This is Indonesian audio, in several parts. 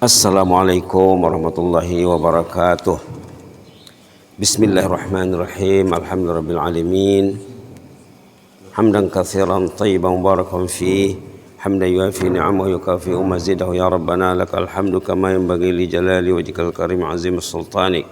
Assalamualaikum warahmatullahi wabarakatuh. Bismillahirrahmanirrahim. Alhamdulillahirabbil alamin. Hamdan katsiran thayyiban mubarakan fih. Hamdan yuafi ni'amahu yukafi mazidahu ya rabbana lakal hamdu kama yanbaghi li jalali wajhikal karim azim sultanik.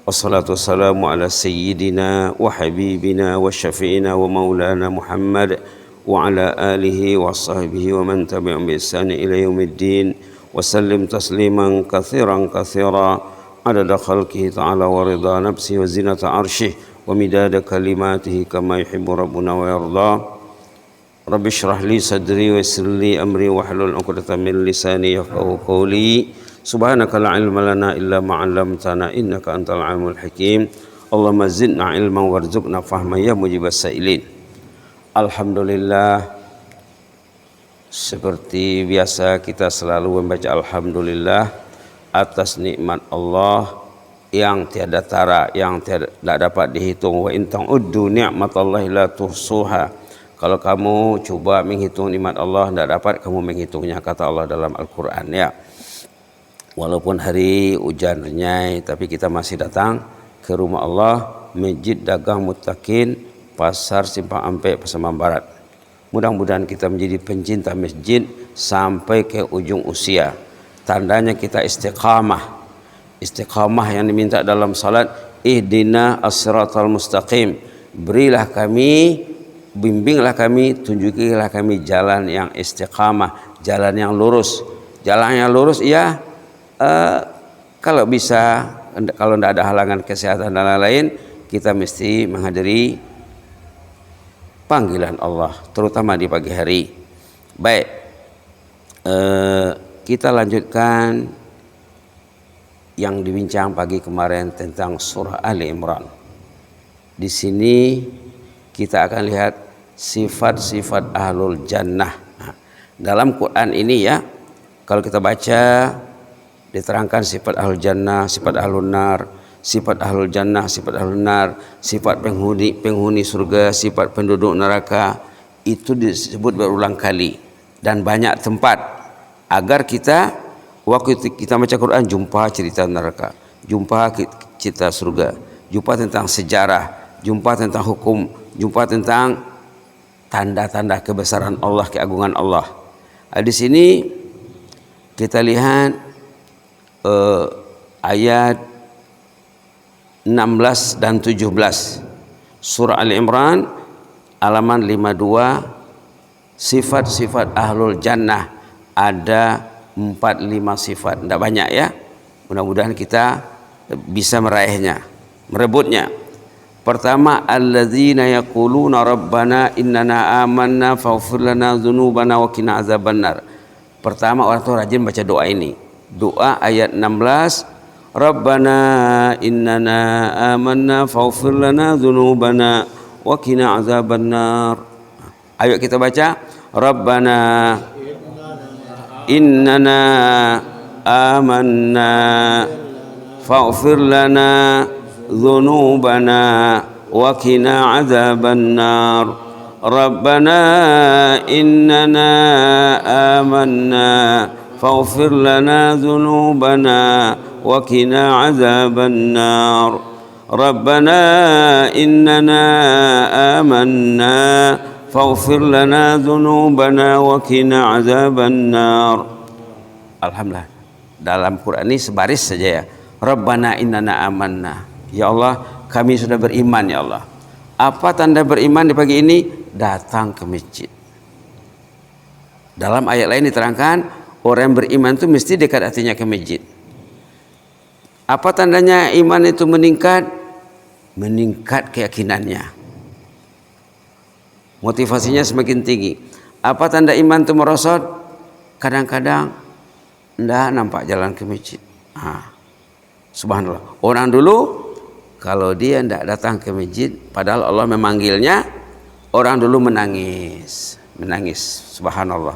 Wassalatu wassalamu ala sayyidina wa habibina wa syafi'ina wa maulana Muhammad wa ala alihi wa sahbihi wa man tabi'ahum bi ihsan ila yaumiddin. وسلم تسليما كثيرا كثيرا عدد خلقه تعالى ورضا نفسه وزنة عرشه ومداد كلماته كما يحب ربنا ويرضى. رب اشرح لي صدري ويسر لي أمري واحلل عقدة من لساني يفقهوا قولي. سبحانك لا علم لنا إلا ما علمتنا إنك أنت العليم الحكيم. اللهم زدنا علما وارزقنا فهما يا مجيب السائلين. Alhamdulillah. Seperti biasa kita selalu membaca Alhamdulillah atas nikmat Allah yang tiada tara, yang tidak dapat dihitung. Wa in ta'uddu ni'matallahi la tuhsuha. Kalau kamu coba menghitung nikmat Allah, tidak dapat kamu menghitungnya, kata Allah dalam Al-Quran ya. Walaupun hari hujan renyai, tapi kita masih datang ke rumah Allah, Masjid Dagang Muttaqin, Pasar Simpang Ampek, Pasaman Barat. Mudah-mudahan kita menjadi pencinta masjid sampai ke ujung usia. Tandanya kita istiqamah. Istiqamah yang diminta dalam salat, ihdina as-siratal mustaqim. Berilah kami, bimbinglah kami, tunjukilah kami jalan yang istiqamah, jalan yang lurus. Jalan yang lurus ya, kalau bisa, kalau tidak ada halangan kesehatan dan lain-lain, kita mesti menghadiri panggilan Allah, terutama di pagi hari. Baik, kita lanjutkan yang dibincang pagi kemarin tentang surah Ali Imran. Di sini kita akan lihat sifat-sifat ahlul jannah. Nah, dalam Quran ini ya, kalau kita baca diterangkan sifat ahlul jannah, sifat ahlul nar, sifat ahlul jannah, sifat ahlul nar, sifat penghuni surga, sifat penduduk neraka. Itu disebut berulang kali dan banyak tempat agar kita waktu kita baca Quran jumpa cerita neraka, jumpa cerita surga, jumpa tentang sejarah, jumpa tentang hukum, jumpa tentang tanda-tanda kebesaran Allah, keagungan Allah. Di sini kita lihat ayat 16 dan 17 surah Al Imran halaman 52. Sifat-sifat ahlul jannah ada 45 sifat, tidak banyak ya. Mudah-mudahan kita bisa meraihnya, merebutnya. Pertama, alladzina yaquluna rabbana innana amanna faghfir lana dzunubana wa qina azabannar. Pertama, orang itu rajin baca doa ini. Doa ayat 16, Rabbana innana amanna faghfir lana dzunubana wa qina azabannar. Ayo kita baca, Rabbana innana amanna faghfir lana dzunubana wa qina azabannar. Rabbana innana amanna faghfir lana dzunubana wa qina azabannar. Rabbana innana amanna faghfir lana dzunubana wa qina azabannar. Alhamdulillah, dalam Quran ini sebaris saja ya. Rabbana innana amanna. Ya Allah, kami sudah beriman ya Allah. Apa tanda beriman di pagi ini? Datang ke masjid. Dalam ayat lain diterangkan, orang yang beriman itu mesti dekat hatinya ke masjid. Apa tandanya iman itu meningkat? Meningkat keyakinannya, motivasinya semakin tinggi. Apa tanda iman itu merosot? Kadang-kadang tidak nampak jalan ke masjid. Subhanallah. Orang dulu kalau dia tidak datang ke masjid, padahal Allah memanggilnya, orang dulu menangis. Subhanallah.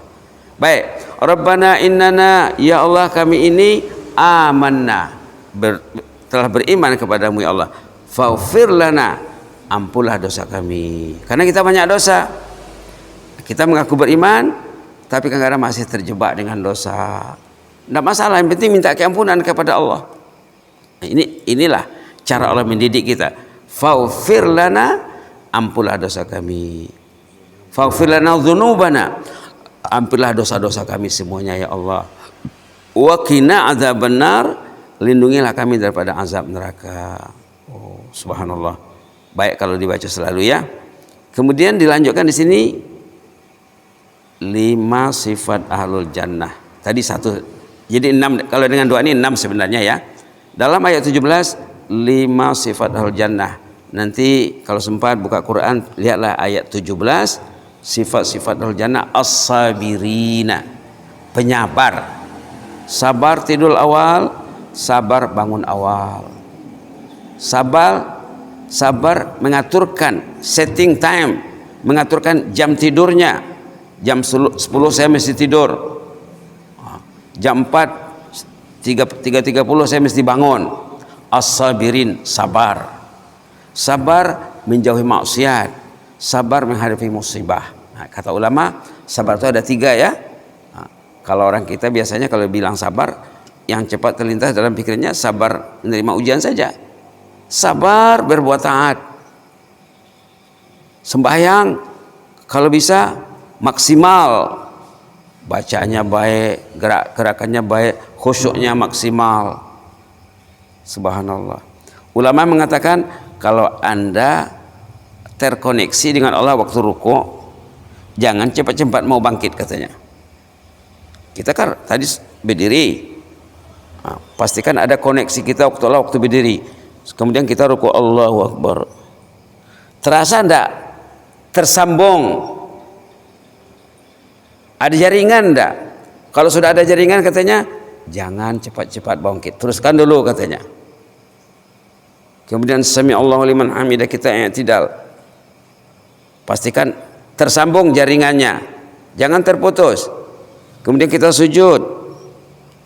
Baik, Rabbana innana, ya Allah kami ini amanna, telah beriman kepadamu ya Allah. Faghfir lana, ampunlah dosa kami. Karena kita banyak dosa. Kita mengaku beriman, tapi kadang-kadang masih terjebak dengan dosa. Tidak masalah, yang penting minta keampunan kepada Allah. Inilah cara Allah mendidik kita. Faghfir lana, ampunlah dosa kami. Faghfir lana dzunubana, ampunlah dosa-dosa kami semuanya ya Allah. Wa qina adzabannar, lindungilah kami daripada azab neraka. Oh, subhanallah. Baik kalau dibaca selalu ya. Kemudian dilanjutkan di sini 5 sifat ahlul jannah. Tadi 1. Jadi 6, kalau dengan doa ini 6 sebenarnya ya. Dalam ayat 17 5 sifat ahlul jannah. Nanti kalau sempat buka Quran lihatlah ayat 17, sifat-sifat ahlul jannah. As-sabirina, penyabar. Sabar tidur awal, sabar bangun awal. Sabar mengaturkan setting time, mengaturkan jam tidurnya. Jam 10 saya mesti tidur, jam 3.30 saya mesti bangun. As-sabirin, sabar menjauhi maksiat, sabar menghadapi musibah. Nah, kata ulama sabar itu ada 3 ya. Nah, kalau orang kita biasanya kalau bilang sabar, yang cepat terlintas dalam pikirannya sabar menerima ujian saja. Sabar berbuat taat, sembahyang kalau bisa maksimal, bacanya baik, gerakannya baik, khusyuknya maksimal. Subhanallah. Ulama mengatakan kalau Anda terkoneksi dengan Allah waktu ruku, jangan cepat-cepat mau bangkit katanya. Kita kan tadi berdiri, nah, pastikan ada koneksi kita waktu Allah waktu berdiri. Kemudian kita ruku, Allahu Akbar. Terasa enggak tersambung? Ada jaringan enggak? Kalau sudah ada jaringan katanya jangan cepat-cepat bangkit, teruskan dulu katanya. Kemudian sami Allahu liman hamidah, kita i'tidal. Pastikan tersambung jaringannya, jangan terputus. Kemudian kita sujud.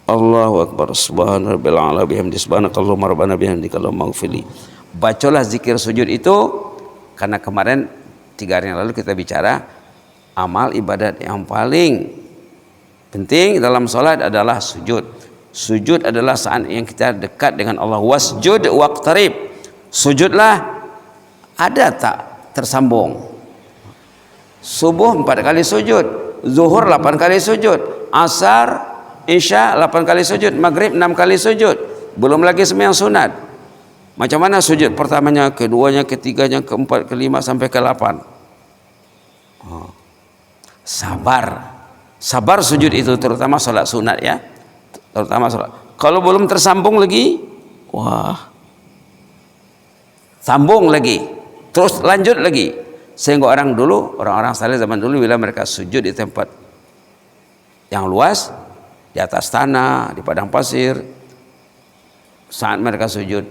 Allahu Akbar, subhanallah ala bihamdi, subhanakallahumma rabbana bihamdika allahumma ighfirli. Bacalah zikir sujud itu, karena kemarin 3 hari yang lalu kita bicara amal ibadat yang paling penting dalam salat adalah sujud. Sujud adalah saat yang kita dekat dengan Allah. Wasjud waqtarib, sujudlah. Ada tak tersambung? Subuh 4 kali sujud, zuhur 8 kali sujud, asar Isya 8 kali sujud, maghrib 6 kali sujud, belum lagi sembahyang sunat. Macam mana sujud pertamanya, keduanya, ketiganya, keempat, kelima sampai ke-8? Oh. Sabar sujud itu, terutama sholat sunat ya, terutama sholat. Kalau belum tersambung lagi, wah, sambung lagi, terus lanjut lagi. Sehingga orang-orang saleh zaman dulu bila mereka sujud di tempat yang luas, di atas tanah, di padang pasir, saat mereka sujud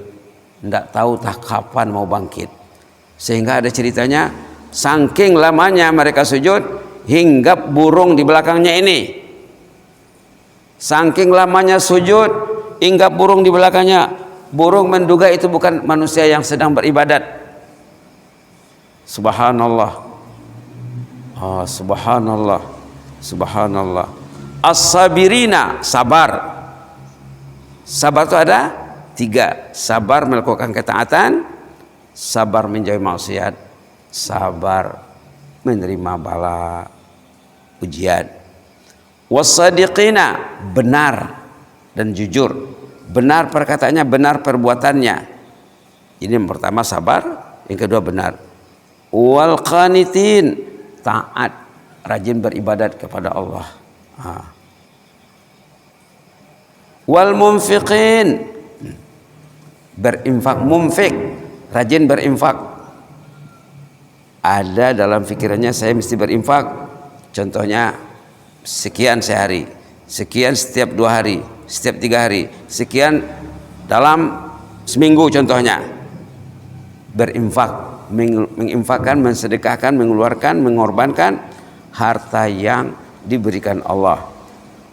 tidak tahu tak kapan mau bangkit. Sehingga ada ceritanya, saking lamanya mereka sujud hingga burung di belakangnya ini. Saking lamanya sujud hingga burung di belakangnya, burung menduga itu bukan manusia yang sedang beribadat. Subhanallah. Oh, subhanallah. Subhanallah. As-sabirina, sabar. Sabar itu ada 3. Sabar melakukan ketaatan, sabar menjauhi maksiat, sabar menerima bala ujian. Was-sadiqina, benar dan jujur. Benar perkataannya, benar perbuatannya. Ini yang pertama sabar, yang kedua benar. Wal qanitin, taat, rajin beribadat kepada Allah. Wal munfiqin, berinfak, munfik, rajin berinfak. Ada dalam pikirannya saya mesti berinfak, contohnya sekian sehari, sekian setiap 2 hari, setiap 3 hari, sekian dalam seminggu contohnya. Berinfak, menginfakkan, mensedekahkan, mengeluarkan, mengorbankan harta yang diberikan Allah.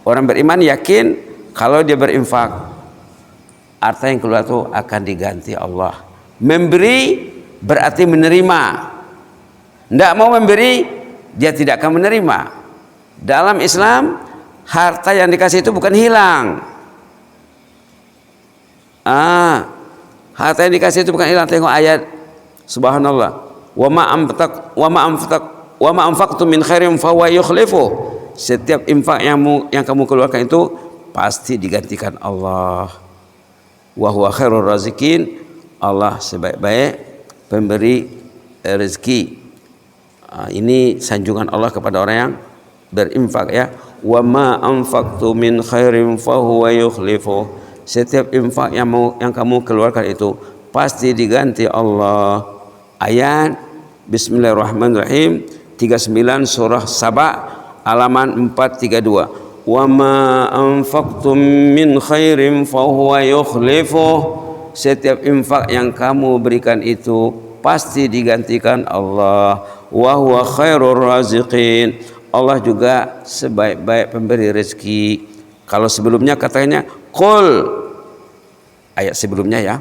Orang beriman yakin kalau dia berinfak, harta yang keluar itu akan diganti Allah. Memberi berarti menerima. Tidak mau memberi, dia tidak akan menerima. Dalam Islam harta yang dikasih itu bukan hilang. Harta yang dikasih itu bukan hilang. Tengok ayat, subhanallah, wa ma anfaqtum min khairin fahuwa yukhlifuh. Setiap infak yang kamu keluarkan itu pasti digantikan Allah. Wa huwa khairur razikin. Allah sebaik-baik pemberi rezeki. Ini sanjungan Allah kepada orang yang berinfak, ya. Wa ma anfaqtum min khairin fahuwa yukhlifuh. Setiap infak yang kamu keluarkan itu pasti diganti Allah. Ayat Bismillahirrahmanirrahim 39 surah Saba halaman 432. Wa ma anfaqtum min khairin fahuwa yukhlifuh. Setiap infak yang kamu berikan itu pasti digantikan Allah. Wa huwa khairur raziqin. Allah juga sebaik-baik pemberi rezeki. Kalau sebelumnya katanya qul, ayat sebelumnya, ya,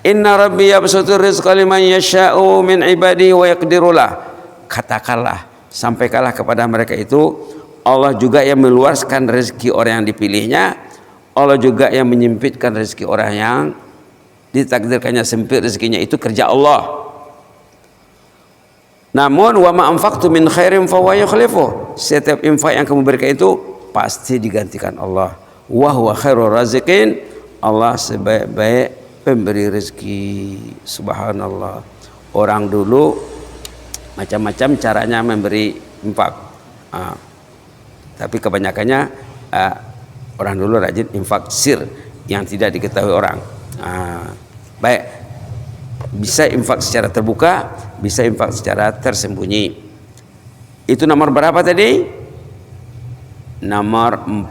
inna rabbi yabsutur rizqa liman yasha'u min ibadihi wa yaqdiru lah. Katakanlah, sampaikanlah kepada mereka itu, Allah juga yang meluaskan rezeki orang yang dipilihnya, Allah juga yang menyempitkan rezeki orang yang ditakdirkannya sempit rezekinya, itu kerja Allah. Namun wa ma anfaqtu min khairin fa huwa yukhlifuh. Setiap infak yang kamu berikan itu pasti digantikan Allah. Wa huwa khairur raziqin. Allah sebaik-baik pemberi rezeki. Subhanallah. Orang dulu macam-macam caranya memberi infak. Tapi kebanyakannya orang dulu rajin infak sir yang tidak diketahui orang. Baik. Bisa infak secara terbuka, bisa infak secara tersembunyi. Itu nomor berapa tadi? Nomor 4.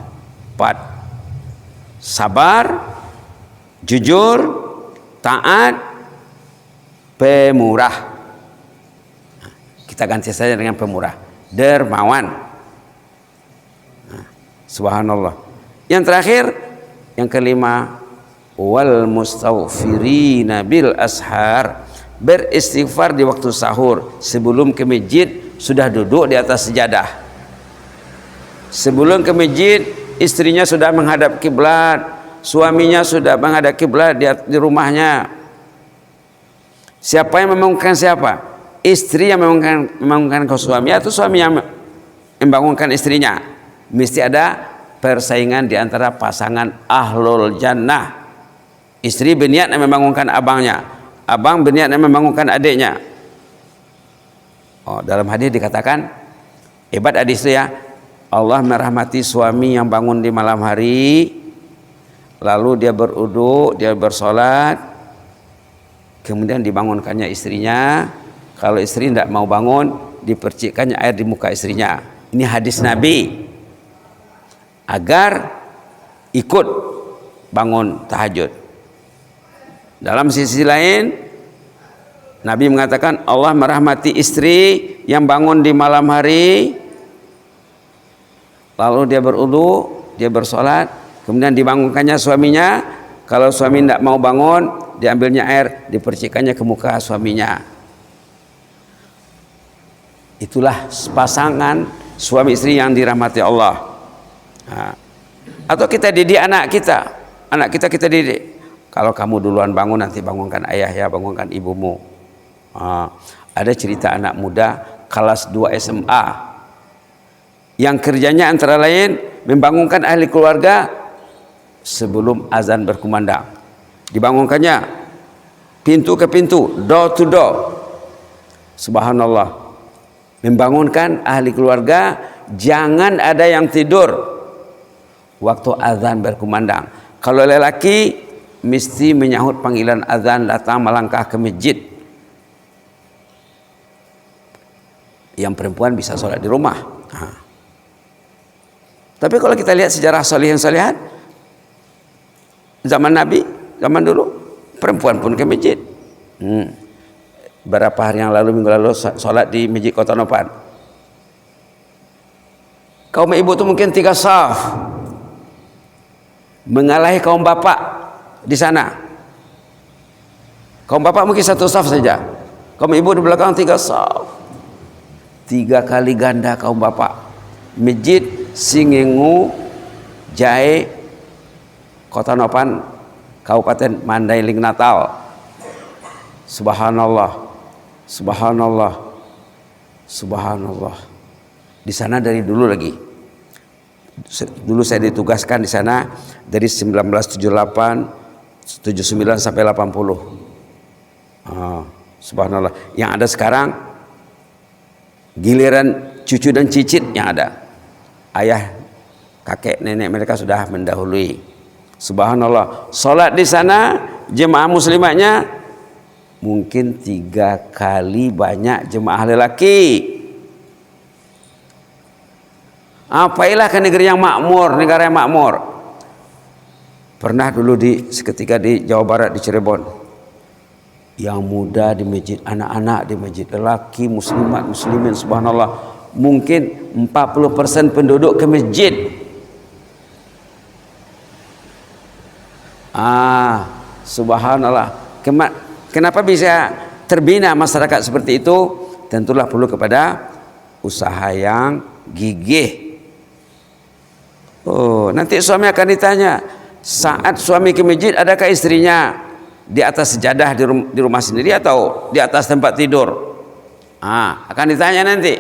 Sabar, jujur, taat, pemurah. Kita ganti saja dengan pemurah. Dermawan. Subhanallah. Yang terakhir, yang kelima, wal mustaghfirina bil ashar. Beristighfar di waktu sahur. Sebelum ke masjid sudah duduk di atas sejadah. Sebelum ke masjid istrinya sudah menghadap kiblat, suaminya sudah menghadap kiblat di rumahnya. Siapa yang membangunkan siapa? Istri yang membangunkan suami atau suami yang membangunkan istrinya? Mesti ada persaingan di antara pasangan ahlul jannah. Istri berniat membangunkan abangnya, abang berniat membangunkan adiknya. Dalam hadis dikatakan, hebat hadis itu, ya, Allah merahmati suami yang bangun di malam hari, lalu dia berwudu, dia bersolat, kemudian dibangunkannya istrinya. Kalau istri tidak mau bangun, dipercikkannya air di muka istrinya. Ini hadis Nabi agar ikut bangun tahajud. Dalam sisi lain, Nabi mengatakan Allah merahmati istri yang bangun di malam hari, lalu dia berwudu, dia bersolat, kemudian dibangunkannya suaminya. Kalau suami tidak mau bangun, diambilnya air, dipercikkannya ke muka suaminya. Itulah pasangan suami istri yang dirahmati Allah. Atau kita didik anak kita kita didik. Kalau kamu duluan bangun, nanti bangunkan ayah, ya, bangunkan ibumu. Ada cerita anak muda kelas 2 SMA yang kerjanya antara lain membangunkan ahli keluarga sebelum azan berkumandang. Dibangunkannya pintu ke pintu, door to door. Subhanallah. Membangunkan ahli keluarga, jangan ada yang tidur waktu azan berkumandang. Kalau lelaki mesti menyahut panggilan azan, datang melangkah ke masjid. Yang perempuan bisa sholat di rumah. Tapi kalau kita lihat sejarah salihin-salihat zaman Nabi, zaman dulu, perempuan pun ke masjid. Berapa hari yang lalu, minggu lalu, sholat di masjid Kota Nopan. Kaum ibu itu mungkin 3 saf, mengalahi kaum bapak di sana. Kaum bapak mungkin 1 saf saja, kaum ibu di belakang 3 saf. 3 kali ganda kaum bapak. Masjid Singengu, Jae, Kota Nopan, Kabupaten Mandailing, Natal. Subhanallah, subhanallah, subhanallah. Di sana dari dulu lagi. Dulu saya ditugaskan di sana dari 1978, 79 sampai 80. Subhanallah. Yang ada sekarang giliran cucu dan cicit yang ada. Ayah, kakek, nenek mereka sudah mendahului. Subhanallah. Salat di sana jemaah muslimatnya mungkin 3 kali banyak jemaah lelaki. Apailah ke negeri yang makmur, negara yang makmur. Pernah dulu seketika di Jawa Barat, di Cirebon, yang muda di masjid, anak-anak di masjid, lelaki, muslimat, muslimin, subhanallah, mungkin 40% penduduk ke masjid. Subhanallah. Kenapa bisa terbina masyarakat seperti itu? Tentulah perlu kepada usaha yang gigih. Nanti suami akan ditanya, saat suami ke masjid, adakah istrinya di atas sejadah di rumah sendiri atau di atas tempat tidur? Akan ditanya nanti.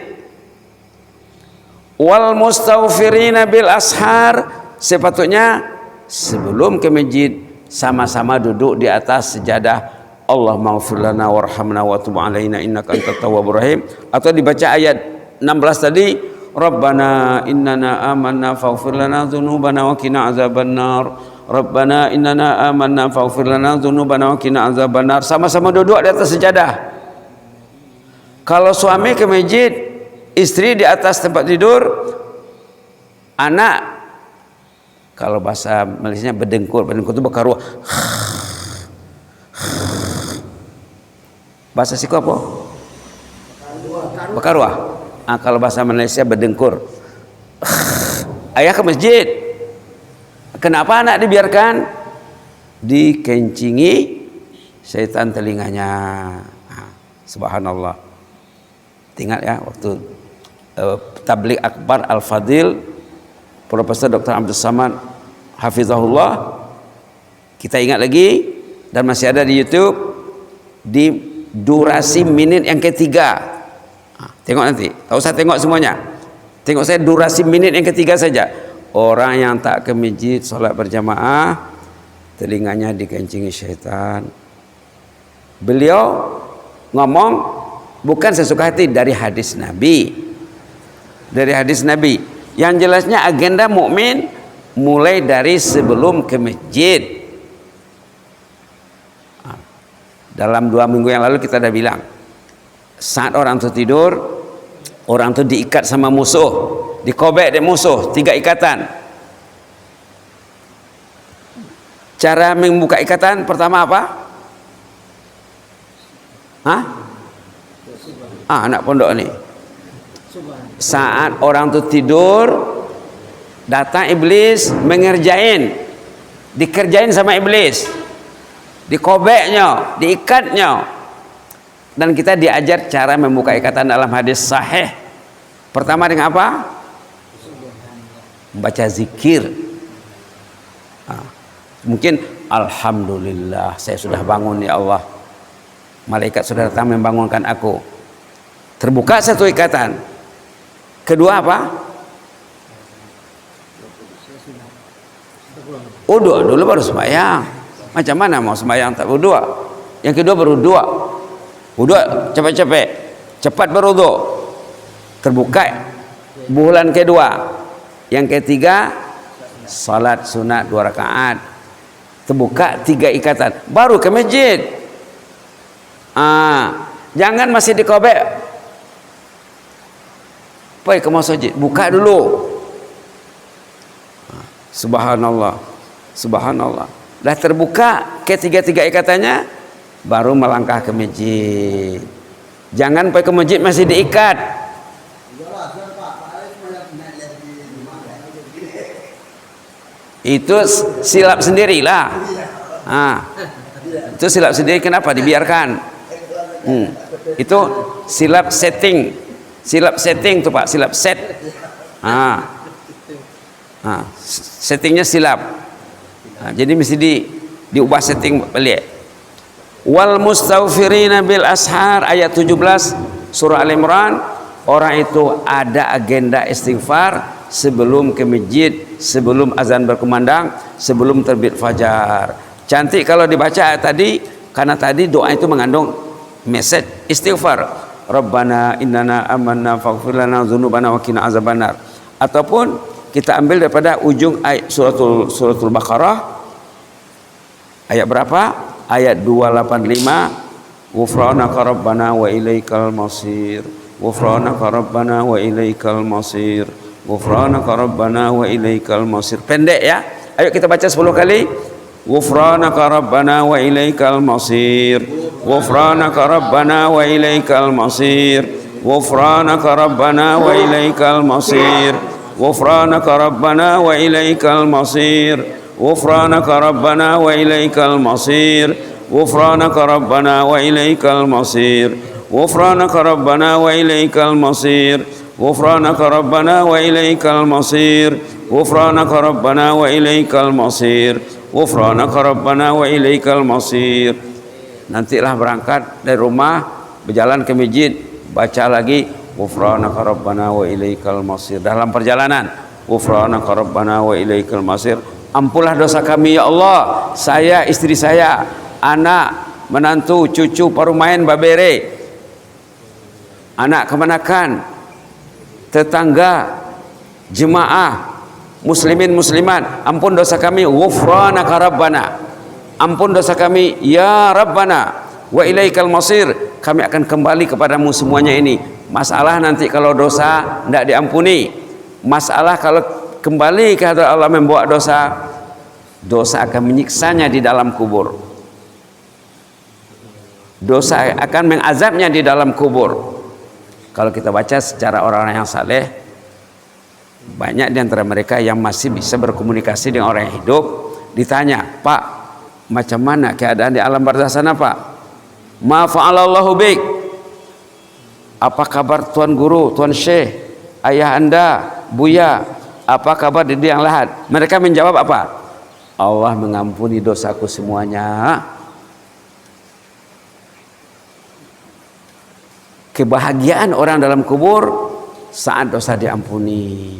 Wal mustaghfirina bil ashar, sepatutnya sebelum ke masjid sama-sama duduk di atas sejadah. Allahumma ighfir lana warhamna wa tub alaina innaka antat tawwabur rahim. Atau dibaca ayat 16 tadi, Rabbana innana amanna faghfir lana dzunubana wa qina azabannar. Rabbana innana amanna faghfir lana dzunubana wa qina azabannar. Sama-sama duduk di atas sejadah. Kalau suami ke masjid, istri di atas tempat tidur, anak, kalau bahasa Malaysianya berdengkur itu berkaruah. Bahasa Siku apa? Berkaruah. Kalau bahasa Malaysia berdengkur. Ayah ke masjid. Kenapa anak dibiarkan? Dikencingi syaitan telinganya. Subhanallah. Ingat ya waktu tabligh akbar Al-Fadil Profesor Dr. Abdul Samad Hafizahullah, kita ingat lagi dan masih ada di YouTube, di durasi menit yang ketiga. Tengok nanti, tak usah tengok semuanya, tengok saya durasi menit yang ketiga saja. Orang yang tak ke masjid solat berjamaah, telinganya dikencingi syaitan. Beliau ngomong bukan sesuka hati, dari hadis Nabi, dari hadis Nabi. Yang jelasnya agenda mukmin mulai dari sebelum ke masjid. Dalam 2 minggu yang lalu kita dah bilang, saat orang itu tidur, orang itu diikat sama musuh, dikobek dengan musuh, 3 ikatan. Cara membuka ikatan pertama apa? Anak pondok ni, saat orang itu tidur, datang iblis mengerjain, dikerjain sama iblis, dikobeknya, diikatnya. Dan kita diajar cara membuka ikatan dalam hadis sahih. Pertama dengan apa? Membaca zikir. Mungkin alhamdulillah saya sudah bangun ya Allah, malaikat sudah datang membangunkan aku. Terbuka satu ikatan. Kedua apa? Wudu dulu baru sembahyang. Macam mana mau sembahyang tak wudu? Yang kedua berwudu. Wudu cepat-cepat, cepat berwudu. Terbuka bulan kedua. Yang ketiga salat sunat 2 rakaat. Terbuka 3 ikatan. Baru ke masjid. Jangan masih dikobek. Pergi ke masjid, buka dulu. Subhanallah, subhanallah. Dah terbuka ketiga-tiga ikatannya, baru melangkah ke masjid. Jangan pergi ke masjid masih diikat. Itu silap sendirilah. Itu silap sendiri. Kenapa dibiarkan? Itu silap setting. Silap setting tuh Pak, silap set. Settingnya silap. Jadi mesti diubah setting balik. Wal mustaghfirina bil ashar ayat 17 surah Al-Imran. Orang itu ada agenda istighfar sebelum ke masjid, sebelum azan berkumandang, sebelum terbit fajar. Cantik kalau dibaca tadi, karena tadi doa itu mengandung message istighfar. Rabbana innana amanna faghfir lana dzunubana wa qina azabannar. Ataupun kita ambil daripada ujung ayat suratul Baqarah ayat berapa? Ayat 285. Ghufranaka rabbana wa ilaikal masir. Ghufranaka rabbana wa ilaikal masir. Ghufranaka rabbana wa ilaikal masir. Pendek ya. Ayo kita baca 10 kali. Ghufranaka rabbana wa ilaikal masir. Ghufranaka rabbana wa ilaikal masir. Ghufranaka rabbana wa ilaikal masir. Ghufranaka rabbana wa ilaikal masir. Ghufranaka rabbana wa ilaikal masir. Ghufranaka rabbana wa ilaikal masir. Ghufranaka rabbana wa ilaikal masir. Ghufranaka rabbana wa ilaikal masir. Ghufranaka rabbana wa ilaikal masir. Ghufranaka rabbana wa ilaikal masir. Nantilah berangkat dari rumah, berjalan ke masjid, baca lagi Ghufranaka rabbana wa ilaikal masir. Dalam perjalanan Ghufranaka rabbana wa ilaikal masir. Ampunlah dosa kami ya Allah, saya, istri saya, anak, menantu, cucu, parumain, babere, anak kemanakan, tetangga, jemaah, muslimin muslimat, ampun dosa kami. Ghufranaka rabbana, ampun dosa kami ya Rabbana, wa ilaikal masir, kami akan kembali kepadamu semuanya ini. Masalah nanti kalau dosa tidak diampuni, masalah kalau kembali ke hadirat Allah membawa dosa, dosa akan menyiksanya di dalam kubur, dosa akan mengazabnya di dalam kubur. Kalau kita baca secara orang-orang yang saleh, banyak di antara mereka yang masih bisa berkomunikasi dengan orang yang hidup. Ditanya, Pak, macam mana keadaan di alam barzah sana, Pak? Ma fa'alallahu bik, apa kabar tuan guru, tuan syekh, ayah anda, buya, apa kabar di yang lahat? Mereka menjawab apa? Allah mengampuni dosaku semuanya. Kebahagiaan orang dalam kubur saat dosa diampuni.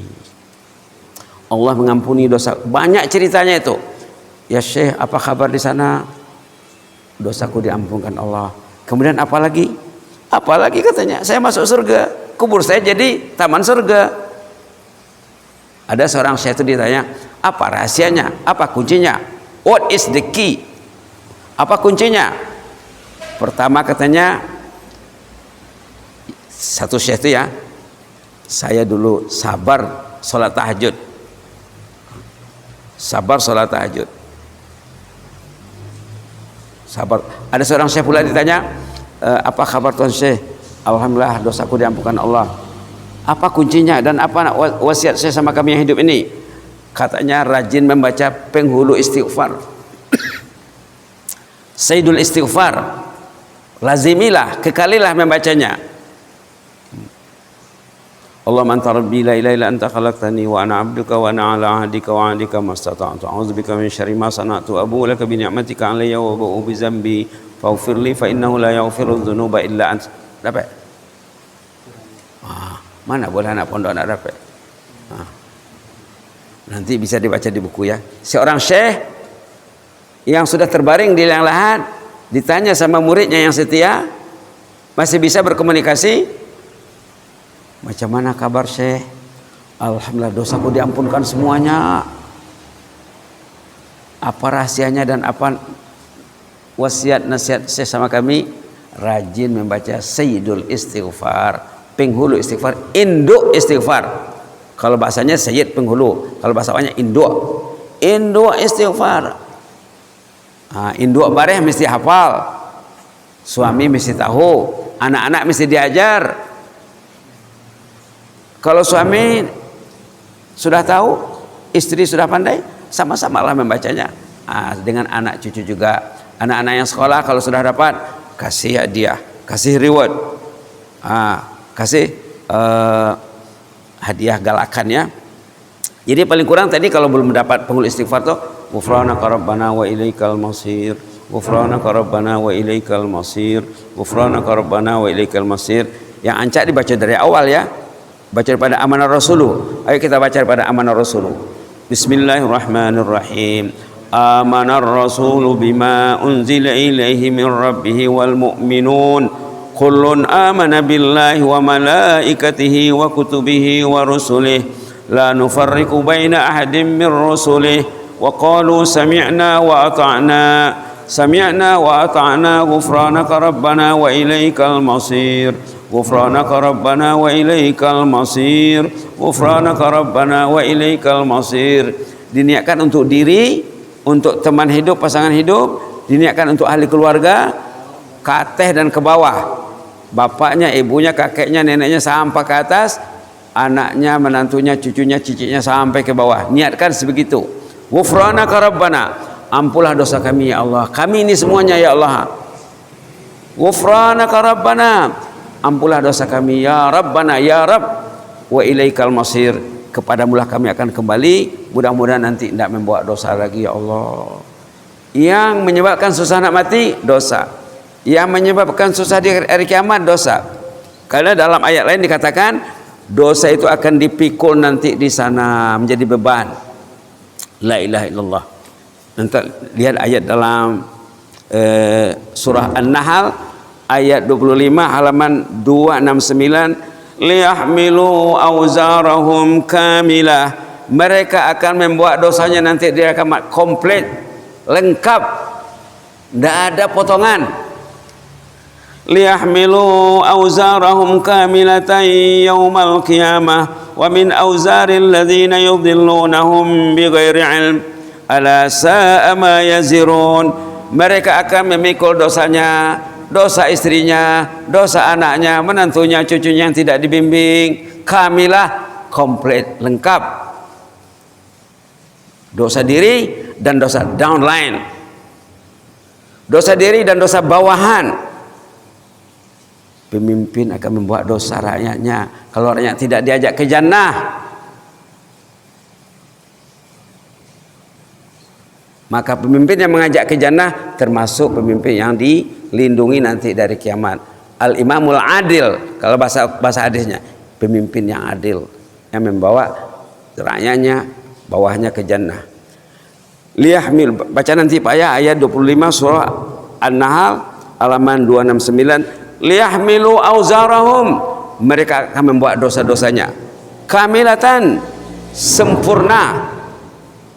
Allah mengampuni dosa. Banyak ceritanya itu. Ya Syekh, apa kabar di sana? Dosaku diampunkan Allah. Kemudian apa lagi? Apa lagi katanya? Saya masuk surga. Kubur saya jadi taman surga. Ada seorang syekh itu ditanya, apa rahasianya? Apa kuncinya? What is the key? Apa kuncinya? Pertama katanya, satu syekh itu ya, saya dulu sabar sholat tahajud. Sabar sholat tahajud. Sabar. Ada seorang syekh pula ditanya, apa kabar tuan syekh? Alhamdulillah dosaku diampunkan Allah. Apa kuncinya dan apa wasiat saya sama kami yang hidup ini? Katanya rajin membaca penghulu istighfar. Sayyidul istighfar. Lazimilah, kekalilah membacanya. Allahumma anta rabbi la ilaha illa anta khalaqtani wa ana 'abduka wa ana 'ala 'ahdika wa 'adika mastata'tu. A'udzubika min syarri ma sana'tu. Abu'u laka bi ni'matika 'alayya wa abu'u bi dzambi faghfir li fa innahu la yaghfiru dzunuba illa anta. Dapat? Mana boleh anak pondok nak dapat? Nanti bisa dibaca di buku ya. Seorang syekh yang sudah terbaring di liang lahat ditanya sama muridnya yang setia, masih bisa berkomunikasi. Macam mana kabar syekh? Alhamdulillah dosaku diampunkan semuanya. Apa rahasianya dan apa wasiat nasihat syekh sama kami? Rajin membaca Sayyidul Istighfar. Penghulu istighfar, induk istighfar. Kalau bahasanya sayyid penghulu, kalau bahasa awalnya induk. Induk istighfar. Induk bareh mesti hafal. Suami mesti tahu, anak-anak mesti diajar. Kalau suami sudah tahu, istri sudah pandai, sama-samalah membacanya. Dengan anak cucu juga. Anak-anak yang sekolah kalau sudah dapat, kasih hadiah, kasih reward. Kasih hadiah galakan ya. Jadi paling kurang tadi kalau belum mendapat penghulu istighfar tuh ghufranaka rabbana wa ilaikal masir, ghufranaka rabbana wa ilaikal masir, ghufranaka rabbana wa ilaikal masir. Yang ancak dibaca dari awal ya. Baca daripada amanah Rasuluh. Ayo kita baca daripada amanah Rasuluh. Bismillahirrahmanirrahim. Amanar Rasulu bima unzila ilaihi min rabbih wal mu'minun. Kullun amana billahi wa malaikatihi wa kutubihi wa rusulih. La nufarriqu baina ahadin min rusulih. Wa qalu sami'na wa ata'na. Sami'na wa ata'na ghufranaka rabbana wa ilaikal masir. Ghufranaka rabbana wa ilaikal masir. Ghufranaka rabbana wa ilaikal masir. Diniatkan untuk diri, untuk teman hidup, pasangan hidup, diniatkan untuk ahli keluarga, ke atas dan ke bawah. Bapaknya, ibunya, kakeknya, neneknya sampai ke atas, anaknya, menantunya, cucunya, cicitnya sampai ke bawah. Niatkan sebegitu. Ghufranaka rabbana, ampunlah dosa kami ya Allah. Kami ini semuanya ya Allah. Ghufranaka rabbana, ampunlah dosa kami ya Rabbana ya Rabb, wa ilaikal masir, kepadamulah kami akan kembali. Mudah-mudahan nanti tidak membawa dosa lagi ya Allah. Yang menyebabkan susah nak mati dosa, yang menyebabkan susah di hari kiamat dosa. Karena dalam ayat lain dikatakan dosa itu akan dipikul nanti di sana menjadi beban. La ilaha illallah. Nanti lihat ayat dalam surah An-Nahl ayat 25 halaman 269, liyahmilu auzarahum kamilah, mereka akan membuat dosanya nanti di kiamat komplit, lengkap, tidak ada potongan. Liyahmilu auzarahum kamilatan yaumal qiyamah wa min auzaril ladzina yudhillunahum bighairi ilm ala sa'a ma yazirun. Mereka akan memikul dosanya, dosa istrinya, dosa anaknya, menantunya, cucunya yang tidak dibimbing. Kamilah, komplit, lengkap. Dosa diri dan dosa downline. Dosa diri dan dosa bawahan. Pemimpin akan membuat dosa rakyatnya. Kalau rakyat tidak diajak ke jannah, maka pemimpin yang mengajak ke jannah termasuk pemimpin yang dilindungi nanti dari kiamat. Al-imamul adil, kalau bahasa hadisnya, pemimpin yang adil yang membawa rakyatnya, bawahnya ke jannah. Liyahmil, baca nanti Pak ya, ayat 25 surah An-Nahl halaman 269. Liyahmilu auzarahum, mereka akan membuat dosa-dosanya kamilatan, sempurna,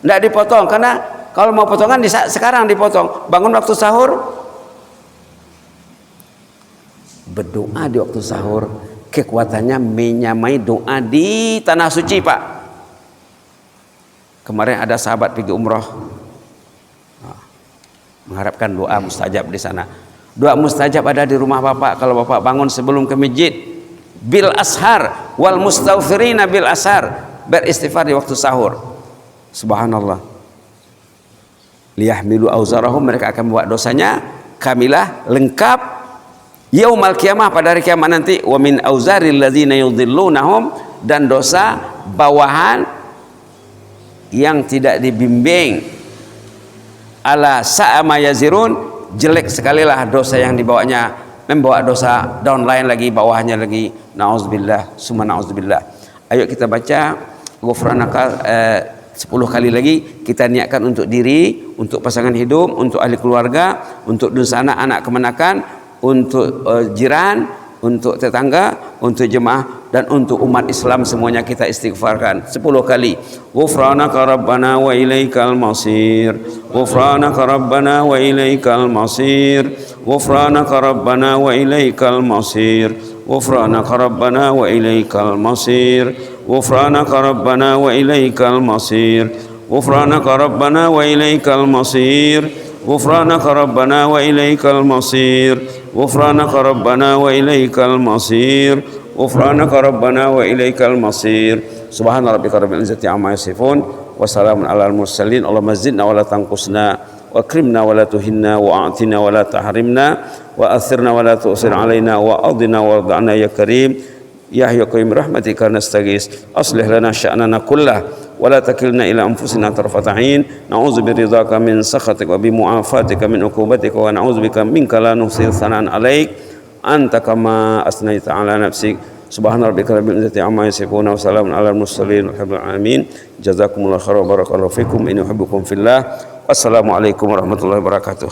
tidak dipotong. Karena kalau mau potongan sekarang dipotong. Bangun waktu sahur, berdoa di waktu sahur, kekuatannya menyamai doa di tanah suci Pak. Kemarin ada sahabat pergi umroh, mengharapkan doa mustajab di sana. Doa mustajab ada di rumah Bapak. Kalau Bapak bangun sebelum ke masjid, bil ashar wal mustaghfirina bil ashar, beristighfar di waktu sahur. Subhanallah. Liyahmilu auzarahum, mereka akan membuat dosanya kamilah, lengkap, yaumal qiyamah, pada hari kiamat nanti. Wa min auzaril ladzina yudhillunahum, dan dosa bawahan yang tidak dibimbing. Ala sa'a ma yazirun, jelek sekali lah dosa yang dibawanya, membawa dosa downline lagi, bawahnya lagi. Na'udzubillah, summa na'udzubillah. Ayo kita baca ghufranaka 10 kali lagi. Kita niatkan untuk diri, untuk pasangan hidup, untuk ahli keluarga, untuk dosa anak kemenakan, untuk jiran, untuk tetangga, untuk jemaah, dan untuk umat Islam semuanya kita istighfarkan 10 kali. Ghufranaka rabbana wa ilaikal masir. Ghufranaka rabbana wa ilaikal masir. Ghufranaka rabbana wa ilaikal masir. Ghufranaka rabbana wa ilaikal masir. Ghufranaka rabbana wa ilaikal masir. Ghufranaka rabbana wa ilaikal masir. Ghufranaka rabbana wa ilaikal masir. Ghufranaka rabbana wa ilaikal masir. Ghufranaka rabbana wa ilaikal masir. Subhana rabbika rabbil izzati amma yasifun, wa salamun alal mursalin. Allahumma zidna wa la tanqusna, wa akrimna wa la tuhinna, wa a'tina wa la tahrimna, wa athirna wa la tu'sir alaina, wa adina wa arda'na ya karim. Ya hayyu qayyum rahmatika nastaghis, aslih lana sya'nana kullah ولا تكلنا إلى أنفسنا طرفة عين نعوذ برضاك من سخطك وبمعافاتك من عقوبتك ونعوذ بك منك لا نحصي ثناء عليك أنت كما أثنيت على نفسك سبحان ربك رب العزة عما يصفون وسلام على المرسلين والحمد لله آمين جزاكم الله خيرا وبارك الله فيكم إني أحبكم في الله والسلام عليكم ورحمة الله وبركاته.